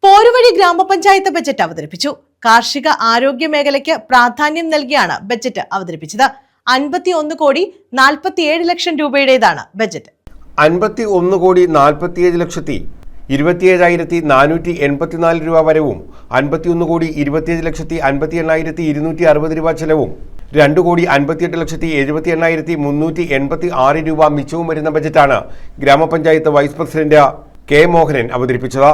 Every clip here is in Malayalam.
പോരുവഴി ഗ്രാമപഞ്ചായത്ത് ബജറ്റ് അവതരിപ്പിച്ചു. കാർഷിക ആരോഗ്യ മേഖലയ്ക്ക് പ്രാധാന്യം നൽകിയാണ് ബജറ്റ് അവതരിപ്പിച്ചത്. 51,47,00,000 രൂപയുടേതാണ് ബജറ്റ്. 51,47,27,484 രൂപ വരവും 51,27,58,260 രൂപ ചെലവും 2,58,78,386 രൂപ മിച്ചവും വരുന്ന ബജറ്റാണ് ഗ്രാമപഞ്ചായത്ത് വൈസ് പ്രസിഡന്റ് കെ മോഹനൻ അവതരിപ്പിച്ചത്.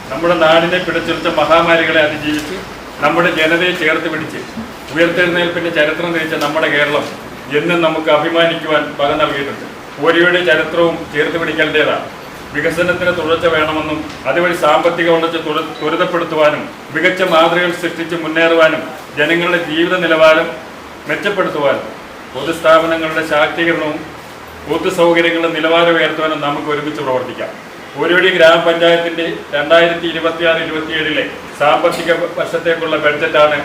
നമ്മുടെ നാടിനെ പിടിച്ചുലച്ച മഹാമാരികളെ അതിജീവിച്ച് നമ്മുടെ ജനതയെ ചേർത്ത് പിടിച്ച് ഉയർത്തെഴുന്നേൽപ്പിന്റെ ചരിത്രം തിരിച്ച നമ്മുടെ കേരളം എന്നും നമുക്ക് അഭിമാനിക്കുവാൻ വക നൽകിയിട്ടുണ്ട്. പോരിയുടെ ചരിത്രവും ചേർത്ത് പിടിക്കേണ്ടതാണ്. വികസനത്തിന് തുടർച്ച വേണമെന്നും അതുവഴി സാമ്പത്തിക വളർച്ച ത്വരിതപ്പെടുത്തുവാനും മികച്ച മാതൃകകൾ സൃഷ്ടിച്ച് മുന്നേറുവാനും ജനങ്ങളുടെ ജീവിത നിലവാരം മെച്ചപ്പെടുത്തുവാനും പൊതുസ്ഥാപനങ്ങളുടെ ശാക്തീകരണവും പൊതു സൗകര്യങ്ങളുടെ നിലവാരം ഉയർത്തുവാനും നമുക്ക് ഒരുമിച്ച് പ്രവർത്തിക്കാം. പോരുവഴി ഗ്രാമപഞ്ചായത്തിന്റെ 2026-27 സാമ്പത്തിക വർഷത്തേക്കുള്ള ബഡ്ജറ്റാണ്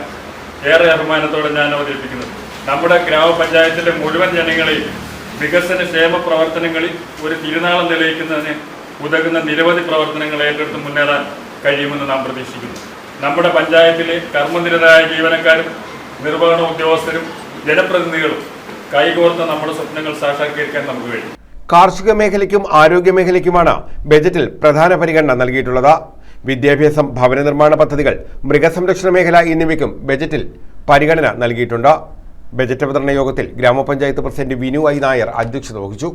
ഏറെ അഭിമാനത്തോടെ ഞാൻ അവതരിപ്പിക്കുന്നത്. നമ്മുടെ ഗ്രാമപഞ്ചായത്തിലെ മുഴുവൻ ജനങ്ങളെയും വികസന ക്ഷേമ പ്രവർത്തനങ്ങളിൽ ഒരു തിരുനാളം തെളിയിക്കുന്നതിന് ഉതകുന്ന നിരവധി പ്രവർത്തനങ്ങൾ ഏറ്റെടുത്ത് മുന്നേറാൻ കഴിയുമെന്ന് നാം പ്രതീക്ഷിക്കുന്നു. നമ്മുടെ പഞ്ചായത്തിലെ കർമ്മനിരതരായ ജീവനക്കാരും നിർവഹണ ഉദ്യോഗസ്ഥരും ജനപ്രതിനിധികളും കൈകോർത്ത് നമ്മുടെ സ്വപ്നങ്ങൾ സാക്ഷാത്കരിക്കാൻ നമുക്ക് കഴിയും. കാർഷിക മേഖലയ്ക്കും ആരോഗ്യ മേഖലയ്ക്കുമാണ് ബജറ്റിൽ പ്രധാന പരിഗണന നൽകിയിട്ടുള്ളത്. വിദ്യാഭ്യാസം, ഭവന നിർമ്മാണ പദ്ധതികൾ, മൃഗസംരക്ഷണ മേഖല എന്നിവയ്ക്കും ബജറ്റിൽ പരിഗണന നൽകിയിട്ടുണ്ട്. ബജറ്റ് അവതരണ യോഗത്തിൽ ഗ്രാമപഞ്ചായത്ത് പ്രസിഡന്റ് വിനു ഐ നായർ അധ്യക്ഷത വഹിച്ചു.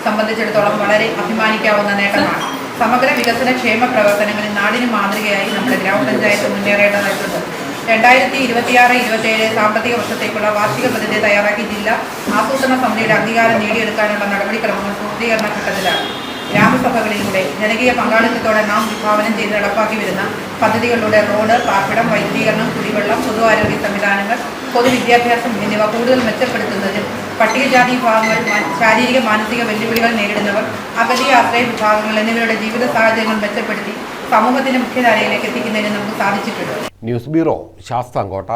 സംബന്ധിച്ചിടത്തോളം വളരെ അഭിമാനിക്കാവുന്ന നേട്ടമാണ്. സമഗ്ര വികസന ക്ഷേമ പ്രവർത്തനങ്ങളിൽ നാടിന് മാതൃകയായി നമ്മുടെ ഗ്രാമപഞ്ചായത്ത് മുന്നേറേണ്ടതായിട്ടുണ്ട്. 2026-27 സാമ്പത്തിക വർഷത്തേക്കുള്ള വാർഷിക പദ്ധതി തയ്യാറാക്കി ജില്ലാ ആസൂത്രണ സമിതിയുടെ അംഗീകാരം നേടിയെടുക്കാനുള്ള നടപടിക്രമങ്ങൾ പൂർത്തീകരണ ഘട്ടത്തിലാണ്. ഗ്രാമസഭകളിലൂടെ ജനകീയ പങ്കാളിത്തത്തോടെ നാം വിഭാവനം ചെയ്ത് നടപ്പാക്കി വരുന്ന പദ്ധതികളിലൂടെ റോഡ്, പാർപ്പിടം, വൈദ്യുതീകരണം, കുടിവെള്ളം, പൊതു ആരോഗ്യ സംവിധാനങ്ങൾ, പൊതുവിദ്യാഭ്യാസം എന്നിവ കൂടുതൽ മെച്ചപ്പെടുത്തുന്നതിനും പട്ടികജാതി വിഭാഗങ്ങൾ, ശാരീരിക മാനസിക വെല്ലുവിളികൾ നേരിടുന്നവർ, അഗതി ആശ്രയ വിഭാഗങ്ങൾ എന്നിവരുടെ ജീവിത സാഹചര്യങ്ങൾ മെച്ചപ്പെടുത്തി സമൂഹത്തിന്റെ മുഖ്യധാരയിലേക്ക് എത്തിക്കുന്നതിന് നമുക്ക് സാധിച്ചിട്ടുണ്ട്. News bureau, Sasthamkotta.